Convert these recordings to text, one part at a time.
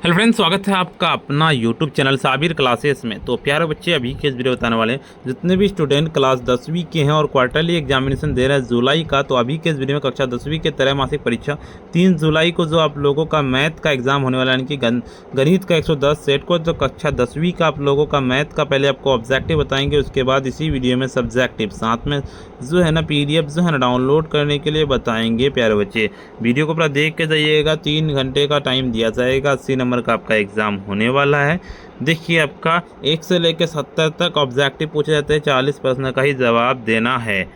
Hello friends, स्वागत है आपका अपना यूट्यूब चैनल साबिर क्लासेस में। तो प्यारे बच्चे, अभी के इस वीडियो बताने वाले हैं जितने भी स्टूडेंट क्लास 10वीं के हैं और क्वार्टरली एग्जामिनेशन दे रहे हैं जुलाई का। तो अभी के इस वीडियो में कक्षा 10वीं के त्रैमासिक परीक्षा 3 जुलाई को जो आप लोगों का मैथ का एग्जाम होने वाला है, यानी कि गणित का 110 सेट को, तो कक्षा 10वीं का आप लोगों का मैथ का पहले आपको ऑब्जेक्टिव बताएंगे, उसके बाद इसी वीडियो में सब्जेक्टिव साथ में जो है ना PDF जो है ना डाउनलोड करने के लिए बताएंगे। प्यारे बच्चे, वीडियो को पूरा देख के जाइएगा। 3 घंटे का टाइम दिया जाएगा। 80 नंबर का आपका एग्ज़ाम होने वाला है। देखिए, आपका 1 से लेकर 70 तक ऑब्जेक्टिव पूछे जाते हैं। 40 प्रश्न का ही जवाब देना है।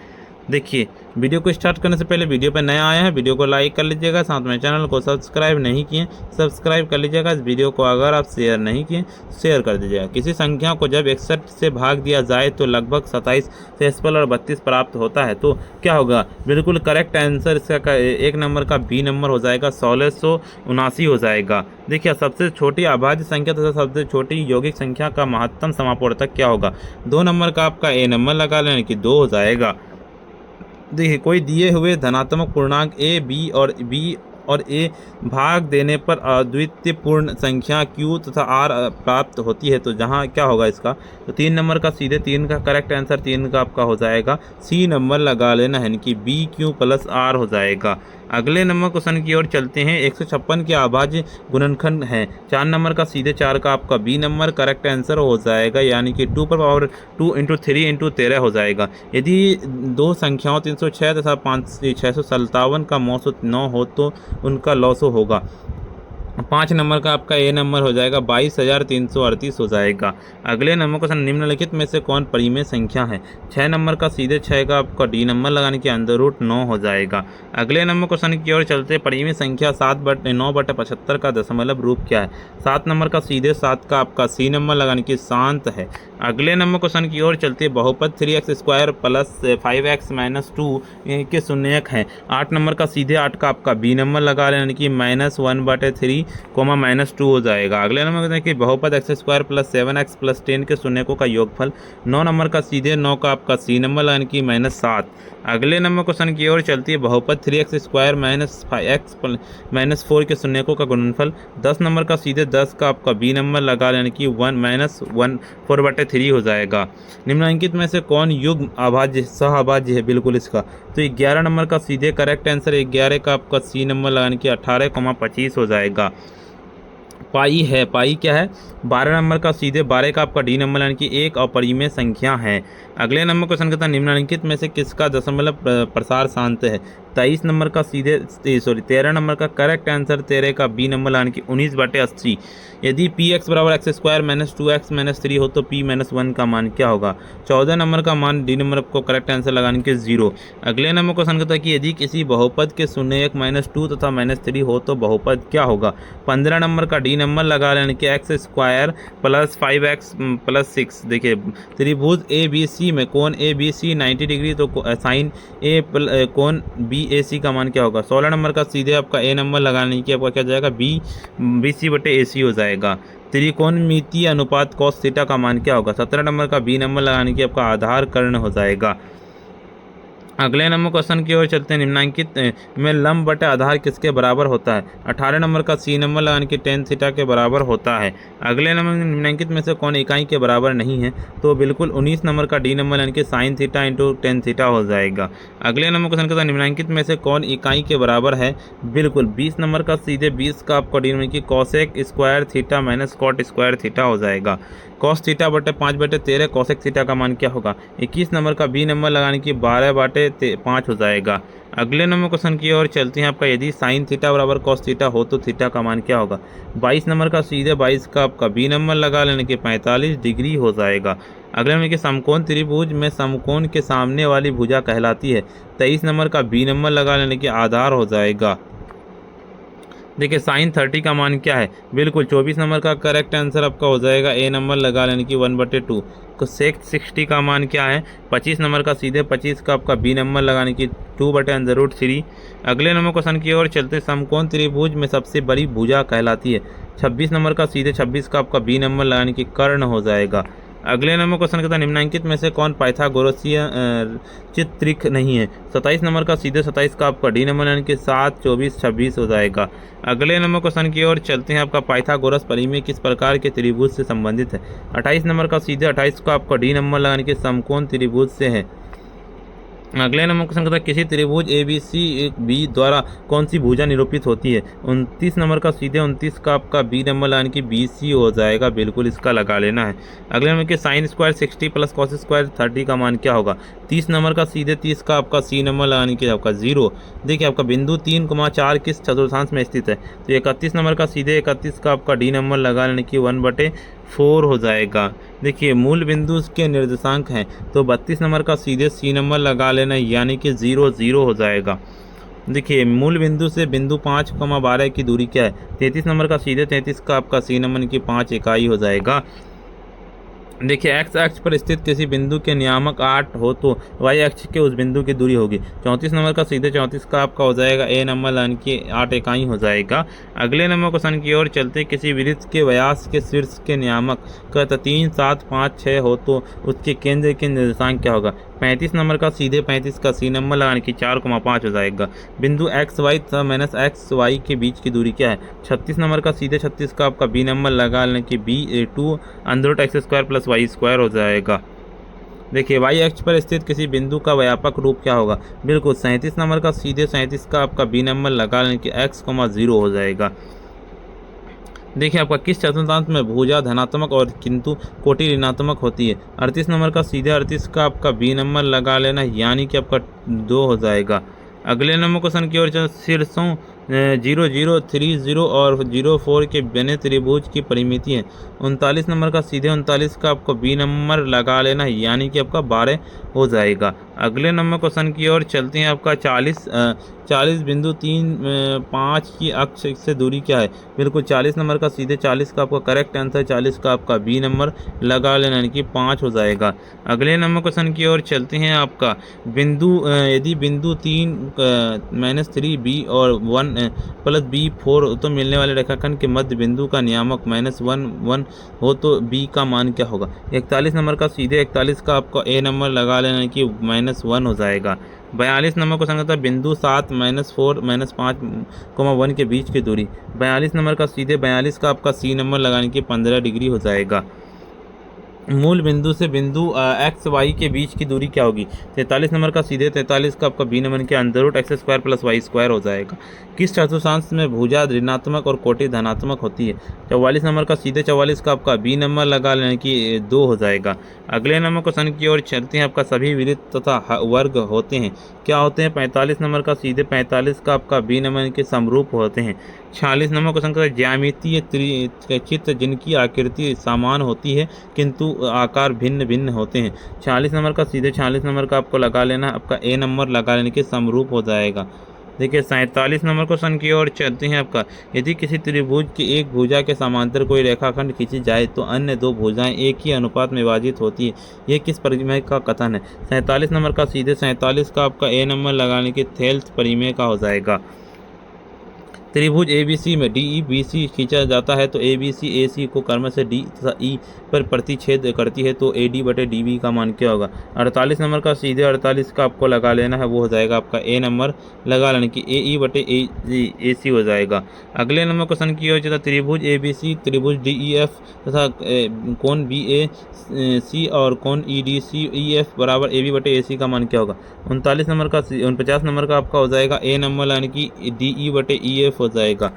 देखिए, वीडियो को स्टार्ट करने से पहले वीडियो पर नया आया है, वीडियो को लाइक कर लीजिएगा। साथ में चैनल को सब्सक्राइब नहीं किए, सब्सक्राइब कर लीजिएगा। इस वीडियो को अगर आप शेयर नहीं किए, शेयर कर दीजिएगा। किसी संख्या को जब 61 से भाग दिया जाए तो लगभग 27, 63 और 32 प्राप्त होता है। तो क्या होगा? बिल्कुल करेक्ट आंसर इसका 1 नंबर का बी नंबर हो जाएगा, 1679 हो जाएगा। देखिए, सबसे छोटी अभाज्य संख्या तथा सबसे छोटी यौगिक संख्या का महत्तम समापवर्तक क्या होगा? 2 नंबर का आपका ए नंबर लगा लें कि 2 हो जाएगा। देखिए, कोई दिए हुए धनात्मक पूर्णांक बी और ए भाग देने पर अद्वितीय पूर्ण संख्या Q तथा R प्राप्त होती है। तो जहाँ क्या होगा इसका? तो 3 नंबर का सीधे 3 का करेक्ट आंसर 3 का आपका हो जाएगा, सी नंबर लगा लेना है, कि BQ + R हो जाएगा। अगले नंबर क्वेश्चन की ओर चलते हैं। 156 के अभाज्य गुणनखंड है। 4 नंबर का सीधे 4 का आपका बी नंबर करेक्ट आंसर हो जाएगा, यानी कि 2 पर पावर 2 × 3 × 13 हो जाएगा। यदि दो संख्याओं 306 तथा 657 का मौसू 9 हो तो उनका लॉसो होगा। 5 नंबर का आपका ए नंबर हो जाएगा, 22,338 हो जाएगा। अगले नंबर क्वेश्चन, निम्नलिखित में से कौन परिमेय संख्या है? 6 नंबर का सीधे 6 का आपका डी नंबर लगाने के √9 हो जाएगा। अगले नंबर क्वेश्चन की ओर चलते, परिमेय संख्या 9/75 का दशमलव रूप क्या है? 7 नंबर का सीधे 7 का आपका सी नंबर लगाने की शांत है। अगले नंबर क्वेश्चन की ओर चलते, बहुपद 3x² + 5x - 2 के शून्यक है। 8 नंबर का सीधे 8 का आपका बी नंबर लगा लें, यानी कि -1/3 -2 हो जाएगा। अगले नंबर कहते हैं कि बहुपद x² + 7x + 10 के शून्यकों का योगफल। 9 नंबर का सीधे 9 का आपका सी नंबर यानी कि -7। अगले नंबर क्वेश्चन की ओर चलती है, बहुपद 3x² - 5x - 4 के शून्यकों का गुणनफल। 10 नंबर का सीधे 10 का आपका बी नंबर लगा यानी कि 4/3 हो जाएगा। निम्नलिखित में से कौन युग्म अभाज्य सहअभाज्य है? बिल्कुल इसका तो 11 नंबर का सीधे करेक्ट आंसर 11 का आपका सी नंबर लगाने की 18,25 हो जाएगा। पाई है, पाई क्या है? 12 नंबर का सीधे 12 का आपका डी नंबर यानी कि एक अपरिमेय संख्या है। अगले नंबर क्वेश्चन कहता है, निम्नलिखित में से किसका दशमलव प्रसार शांत है? 23 नंबर का सीधे 13 नंबर का करेक्ट आंसर 13 का बी नंबर यानी कि 19/80। यदि px = x² - 2x - 3 हो तो p - 1 का मान क्या होगा? 14 नंबर का मान डी नंबर को करेक्ट आंसर लगाने के 0। अगले नंबर क्वेश्चन कहता है कि यदि किसी बहुपद के शून्यक -2 तथा -3 हो तो बहुपद क्या होगा? 15 नंबर का डी नंबर लगा लें कि x² + 5x + 6। देखिए, त्रिभुज ABC में कोण ABC 90 डिग्री, तो साइन ए कोण BAC का मान क्या होगा? 16 नंबर का सीधे आपका ए नंबर लगाने की आपका क्या जाएगा? BC/AC हो जाएगा। त्रिकोणमितीय अनुपात cos थीटा का मान क्या होगा? 17 नंबर का बी नंबर लगाने की आपका आधार कर्ण हो जाएगा। अगले नंबर क्वेश्चन की ओर चलते हैं। निम्नलिखित में लंब बटे आधार किसके बराबर होता है? 18 नंबर का सी नंबर लगाने की tan थीटा के बराबर होता है। अगले नंबर निम्नलिखित में से कौन इकाई के बराबर नहीं है? तो बिल्कुल 19 नंबर का डी नंबर यानी कि sin थीटा × tan थीटा हो जाएगा। अगले नंबर क्वेश्चन कहता है, निम्नलिखित में से कौन इकाई के बराबर है? बिल्कुल 20 नंबर का सीधे 20 का आपका डी नंबर की cosec² थीटा - cot² थीटा हो जाएगा। cos थीटा बटे 5/13 cosec थीटा का मान क्या होगा? 21 नंबर का बी नंबर लगाने की 12/5 हो जाएगा। अगले नंबर क्वेश्चन की ओर चलते हैं। आपका यदि साइन थीटा बराबर cos थीटा हो तो थीटा का मान क्या होगा? 22 नंबर का सीधे 22 का आपका बी नंबर लगा लेने के 45 डिग्री हो जाएगा। अगले नंबर के समकोण त्रिभुज में समकोण के सामने वाली भुजा कहलाती है। 23 नंबर का बी नंबर लगा लेने के आधार हो जाएगा। देखिए, साइन 30 का मान क्या है? बिल्कुल 24 नंबर का करेक्ट आंसर आपका हो जाएगा, ए नंबर लगा लेने की 1/2। तो सेक 60 का मान क्या है? 25 नंबर का सीधे 25 का आपका बी नंबर लगाने की 2/√3। अगले नंबर क्वेश्चन की ओर चलते, समकोण त्रिभुज में सबसे बड़ी भुजा कहलाती है। 26 नंबर का सीधे 26 का आपका बी नंबर लगाने की कर्ण हो जाएगा। अगले नंबर क्वेश्चन कहता है निम्नलिखित में से कौन पाइथागोरसीय चित्रिक नहीं है। 27 नंबर का सीधे 27 का आपका डी नंबर यानी कि 7, 24, 26 हो जाएगा। अगले नंबर क्वेश्चन की ओर चलते हैं। आपका पाइथागोरस परिमेय किस प्रकार के त्रिभुज से संबंधित है। 28 नंबर का सीधे 28 का आपका डी नंबर लगाने के समकोण त्रिभुज से है। अगले नंबर क्वेश्चन कहता है किसी त्रिभुज ABC बी द्वारा कौन सी भुजा निरूपित होती है। 29 नंबर का सीधे 29 का आपका बी नंबर यानी कि BC हो जाएगा, बिल्कुल इसका लगा लेना है। अगले नंबर के sine square 60 plus cos square 30 का मान क्या होगा। 30 नंबर का सीधे 30 का आपका C नंबर यानी कि आपका 0। देखिए आपका बिंदु 3,4 किस चतुर्थांश में स्थित है। तो 31 नंबर का सीधे 31 का आपका डी नंबर लगा लेने की 1/4 हो जाएगा। देखिए मूल बिंदु के निर्देशांक हैं तो 32 नंबर का सीधे C नंबर लगा लेना यानी कि 0, 0 हो जाएगा। देखिए मूल बिंदु से बिंदु 5,12 की दूरी क्या है। 33 नंबर का सीधे 33 का आपका C नंबर की 5 इकाई हो जाएगा। देखिए एक्स अक्ष पर स्थित किसी बिंदु के नियामक 8 हो तो वाई अक्ष के उस बिंदु की दूरी होगी। 34 नंबर का सीधे 34 का आपका हो जाएगा A नंबर यानी कि 8 इकाई हो जाएगा। अगले नंबर क्वेश्चन की ओर चलते किसी वृत्त के व्यास के शीर्ष के नियामक का 3, 7, 5, 6 हो तो उसके केंद्र के निर्देशांक क्या होगा। 35 नंबर का सीधे 35 का C नंबर लगाने की 4,5 हो जाएगा। बिंदु XY तथा -XY के बीच की दूरी क्या है। 36 नंबर का सीधे 36 का आपका B नंबर लगा लेने की B2 √x² + y² हो जाएगा। देखिए y अक्ष पर स्थित किसी बिंदु का व्यापक रूप क्या होगा। बिल्कुल 37 नंबर का सीधे 37 का आपका B नंबर लगा लेने की x,0 हो जाएगा। देखिए आपका किस चतुर्थांश में भुजा धनात्मक और किंतु कोटि ऋणात्मक होती है। 38 नंबर का सीधे 38 का आपका B नंबर लगा लेना यानी कि आपका 2 हो जाएगा। अगले नंबर क्वेश्चन की ओर शीर्षों 0, 0, 3, 0 और 0, 4 के बने त्रिभुज की परिमिति है। 39 नंबर का सीधे 39 का आपको B नंबर लगा लेना यानी कि आपका 12 हो जाएगा। अगले नंबर क्वेश्चन की ओर चलते हैं। आपका 40 बिंदु 3, 5 की अक्ष से दूरी क्या है। बिल्कुल 40 नंबर का सीधे 40 का आपका करेक्ट आंसर 40 का आपका B नंबर लगा लेना यानी कि 5 हो जाएगा। अगले नंबर क्वेश्चन की ओर चलते हैं। आपका बिंदु यदि बिंदु 3, -3B और 1 + B4 तो मिलने वाले रेखाखंड के मध्य बिंदु का नियामक -1, 1 हो तो B का मान क्या होगा। 41 नंबर का सीधे 41 का आपका A नंबर लगा लेना कि -1 हो जाएगा। 42 नंबर क्वेश्चन कहता है बिंदु 7, -4, -5, 1 के बीच की दूरी। 42 नंबर का सीधे 42 का आपका C नंबर लगाने की 15 डिग्री हो जाएगा। मूल बिंदु से बिंदु XY के बीच की दूरी क्या होगी। 43 नंबर का सीधे 43 का आपका B नंबर के √x² + y² हो जाएगा। किस चतुर्थांश में भुजा ऋणात्मक और कोटि धनात्मक होती है। 44 नंबर का सीधे 44 का आपका B नंबर लगा लेने की 2 हो जाएगा। अगले नंबर क्वेश्चन की ओर चलते हैं। आपका सभी वृत्त तथा वर्ग होते हैं क्या होते हैं। 45 नंबर का सीधे 45 का आपका B नंबर के समरूप होते हैं। 46 नंबर क्वेश्चन का ज्यामितीय चित्र जिनकी आकृति समान होती है किंतु आकार भिन्न भिन्न होते हैं। 46 नंबर का सीधे 46 नंबर का आपको लगा लेना आपका A नंबर लगा लेने के समरूप हो जाएगा। देखिए 47 नंबर क्वेश्चन की ओर चलते हैं। आपका यदि किसी त्रिभुज की एक भुजा के समांतर कोई रेखाखंड खींची जाए तो अन्य दो भुजाएं एक ही अनुपात में विभाजित होती है, ये किस परिमेय का कथन है। 47 नंबर का सीधे 47 का आपका A नंबर लगाने के थेल्स परिमेय का हो जाएगा। त्रिभुज ABC में DEBC खींचा जाता है तो ABC AC को क्रम से D तथा E पर प्रतिच्छेद करती है तो AD/DB का मान क्या होगा। 48 नंबर का सीधे 48 का आपको लगा लेना है, वो हो जाएगा आपका A नंबर लगा लेने की AE/AC हो जाएगा। अगले नंबर क्वेश्चन की ओर चलता त्रिभुज ABC, त्रिभुज DEF तथा कोण BAC और कोण EDCEF बराबर AB/AC का मान क्या होगा। 49 नंबर का 49 नंबर का आपका हो जाएगा A नंबर यानी कि DE/EF हो जाएगा।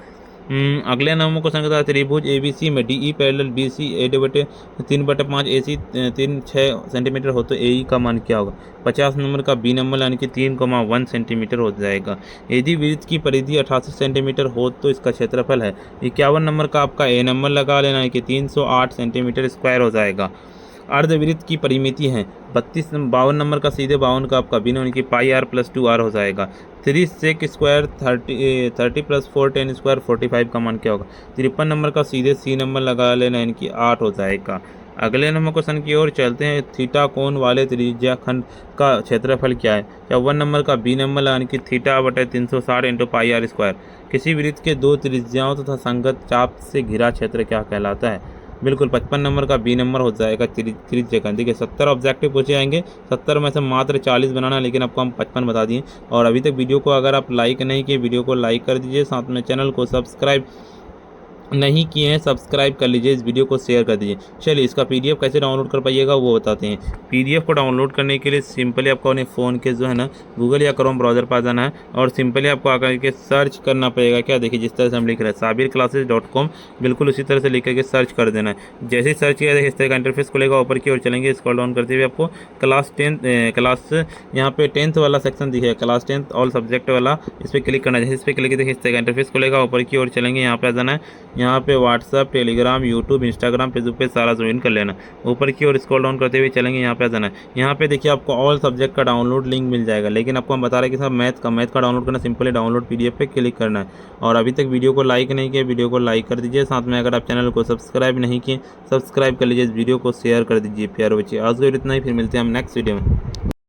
अगले नंबर क्वेश्चन कहता है त्रिभुज ABC में DE parallel BC AD/3/5 AC 3-6 centimetre हो तो AE का मान क्या होगा। 50 नंबर का B नंबर यानी कि 3,1 सेंटीमीटर हो जाएगा। यदि वृत्त की परिधि 88 सेंटीमीटर हो तो इसका क्षेत्रफल है। 51 नंबर का आपका A नंबर लगा लेना है कि 308 सेंटीमीटर स्क्वायर हो जाएगा। अर्धवृत्त की परिमिति है 52 नंबर का सीधे 52 का आपका B नंबर की πr + 2r हो जाएगा। 3 sec स्क्वायर 30 + 4 tan स्क्वायर 45 का मान क्या होगा। 53 नंबर का सीधे C नंबर लगा लेना यानी कि 8 हो जाएगा। अगले नंबर क्वेश्चन की ओर चलते हैं। थीटा कोण वाले त्रिज्याखंड का क्षेत्रफल क्या है। 54 नंबर का B नंबर यानी कि θ/360 × πr²। किसी वृत्त के दो त्रिज्याओं तथा संगत चाप से घिरा क्षेत्र क्या कहलाता है। बिल्कुल 55 नंबर का बी नंबर हो जाएगा 30 सेकंड। देखिए 70 ऑब्जेक्टिव पूछे जाएंगे, 70 में से मात्र 40 बनाना है, लेकिन आपको हम 55 बता दिए। और अभी तक वीडियो को अगर आप लाइक नहीं किए, वीडियो को लाइक कर दीजिए, साथ में चैनल को सब्सक्राइब नहीं किए हैं सब्सक्राइब कर लीजिए, इस वीडियो को शेयर कर दीजिए। चलिए इसका पीडीएफ कैसे डाउनलोड कर पाइएगा वो बताते हैं। पीडीएफ को डाउनलोड करने के लिए सिंपली आपको अपने फ़ोन के जो है ना गूगल या क्रोम ब्राउज़र पर जाना है और सिंपली आपको आकर के सर्च करना पड़ेगा। क्या देखिए जिस तरह से हम लिख रहे हैं sabirclasses.com, बिल्कुल उसी तरह से लिख करके सर्च कर देना है। जैसे ही सर्च किया देखिए इस तरह का इंटरफेस खुलेगा, ऊपर की ओर चलेंगे स्क्रॉल डाउन करते हुए आपको क्लास 10th वाला सेक्शन दिखेगा, क्लास 10th ऑल सब्जेक्ट वाला, इस पर क्लिक करना है। जैसे इस पर क्लिक देखिए इस तरह का इंटरफेस खुलेगा, ऊपर की ओर चलेंगे, यहाँ पे आ जाना है। यहाँ पे WhatsApp, Telegram, YouTube, Instagram, Facebook पे सारा ज्वाइन कर लेना। ऊपर की ओर स्क्रॉल डाउन करते हुए चलेंगे, यहाँ पे आ जाना है। यहाँ पे देखिए आपको ऑल सब्जेक्ट का डाउनलोड लिंक मिल जाएगा, लेकिन आपको हम बता रहे हैं कि सब मैथ का डाउनलोड करना, सिंपली डाउनलोड पीडीएफ पे क्लिक करना है। और अभी तक वीडियो को लाइक नहीं किया, वीडियो को लाइक कर दीजिए, साथ में अगर आप चैनल को सब्सक्राइब नहीं किए सब्सक्राइब कर लीजिए, इस वीडियो को शेयर कर दीजिए। प्यारे बच्चे आज के इतना ही, फिर मिलते हैं हम नेक्स्ट वीडियो में।